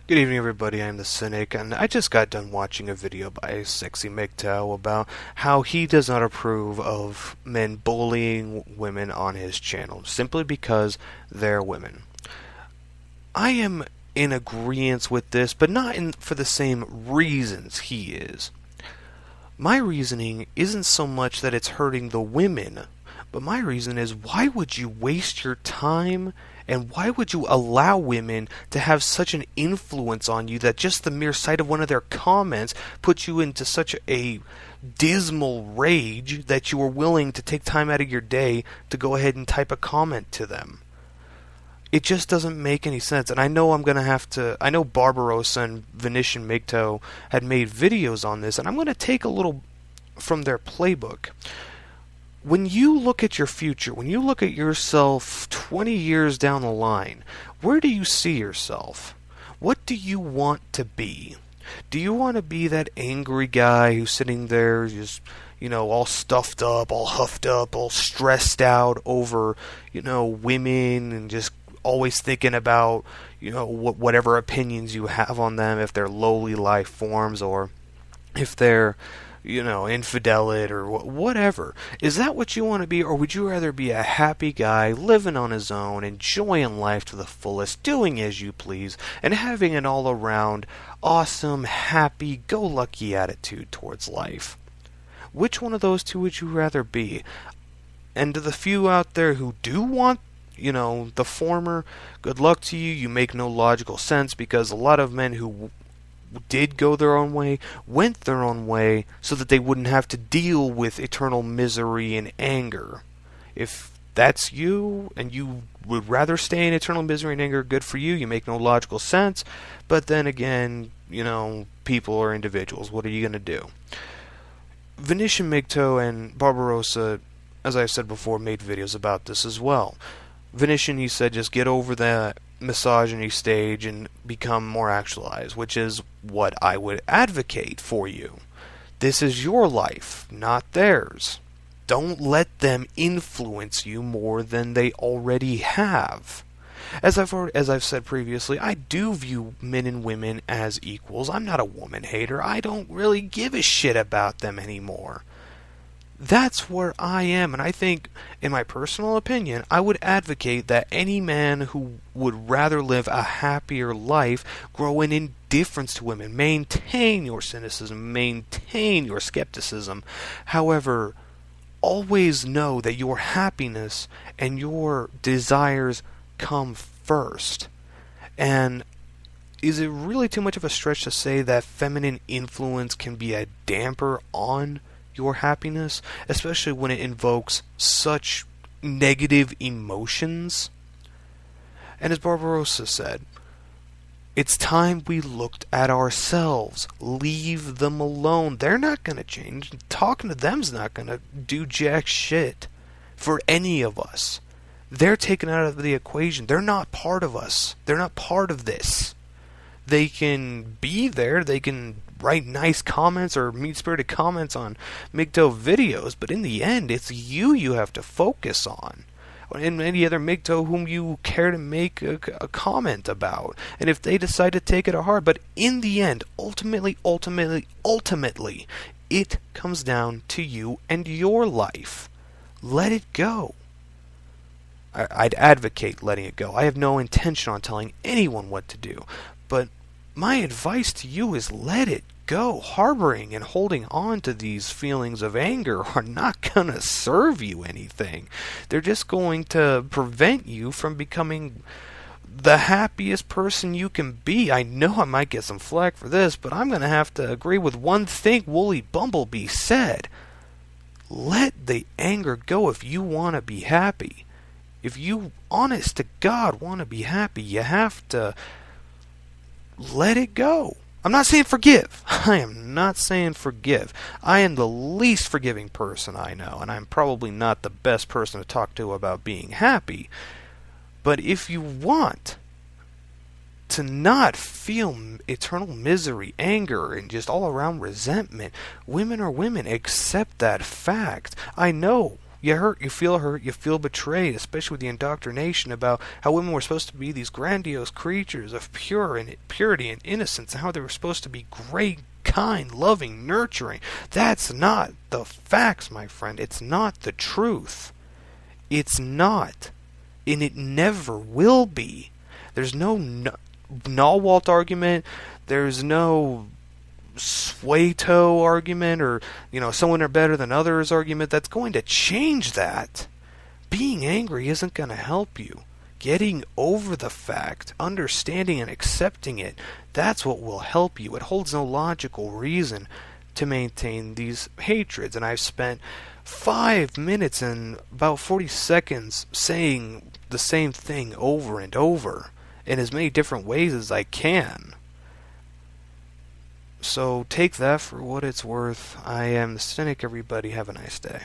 Good evening, everybody. I'm the Cynic, and I just got done watching a video by Sexy MGTOW about how he does not approve of men bullying women on his channel simply because they're women. I am in agreement with this, but not for the same reasons he is. My reasoning isn't so much that it's hurting the women, but my reason is, why would you waste your time and why would you allow women to have such an influence on you that just the mere sight of one of their comments puts you into such a dismal rage that you are willing to take time out of your day to go ahead and type a comment to them? It just doesn't make any sense. And I know I know Barbarossa and Venetian MGTOW had made videos on this, and I'm going to take a little from their playbook. When you look at your future, when you look at yourself 20 years down the line, where do you see yourself? What do you want to be? Do you want to be that angry guy who's sitting there just, all stuffed up, all huffed up, all stressed out over, women and just always thinking about, whatever opinions you have on them, if they're lowly life forms or if they're infidelity or whatever? Is that what you want to be, or would you rather be a happy guy, living on his own, enjoying life to the fullest, doing as you please, and having an all-around awesome, happy-go-lucky attitude towards life? Which one of those two would you rather be? And to the few out there who do want the former, good luck to you. You make no logical sense, because a lot of men who did go their own way went their own way so that they wouldn't have to deal with eternal misery and anger. If that's you and you would rather stay in eternal misery and anger, good for you. You make no logical sense. But then again, people are individuals. What are you going to do? Venetian MGTOW and Barbarossa, as I said before, made videos about this as well. Venetian, he said, just get over that misogyny stage and become more actualized, which is what I would advocate for you. This is your life, not theirs. Don't let them influence you more than they already have. As I've said previously, I do view men and women as equals. I'm not a woman hater. I don't really give a shit about them anymore. That's where I am, and I think, in my personal opinion, I would advocate that any man who would rather live a happier life grow in indifference to women. Maintain your cynicism, maintain your skepticism. However, always know that your happiness and your desires come first. And is it really too much of a stretch to say that feminine influence can be a damper on your happiness, especially when it invokes such negative emotions? And as Barbarossa said, it's time we looked at ourselves. Leave them alone. They're not going to change. Talking to them's not going to do jack shit for any of us. They're taken out of the equation. They're not part of us. They're not part of this. They can be there. They can write nice comments or mean-spirited comments on MGTOW videos, but in the end, it's you have to focus on, and any other MGTOW whom you care to make a comment about. And if they decide to take it to heart, but in the end, ultimately, it comes down to you and your life. Let it go. I'd advocate letting it go. I have no intention on telling anyone what to do, but my advice to you is let it go. Harboring and holding on to these feelings of anger are not going to serve you anything. They're just going to prevent you from becoming the happiest person you can be. I know I might get some flack for this, but I'm going to have to agree with one thing Woolly Bumblebee said. Let the anger go if you want to be happy. If you, honest to God, want to be happy, you have to let it go. I'm not saying forgive. I am not saying forgive. I am the least forgiving person I know, and I'm probably not the best person to talk to about being happy. But if you want to not feel eternal misery, anger, and just all-around resentment, women are women. Accept that fact. I know You feel hurt, you feel betrayed, especially with the indoctrination about how women were supposed to be these grandiose creatures of purity and innocence, and how they were supposed to be great, kind, loving, nurturing. That's not the facts, my friend. It's not the truth. It's not. And it never will be. There's no Nawalt argument. There's no Swato argument, or someone are better than others argument that's going to change that. Being angry isn't going to help you. Getting over the fact, understanding and accepting it, that's what will help you. It holds no logical reason to maintain these hatreds. And I've spent 5 minutes and about 40 seconds saying the same thing over and over in as many different ways as I can. So take that for what it's worth. I am the Cynic, everybody. Have a nice day.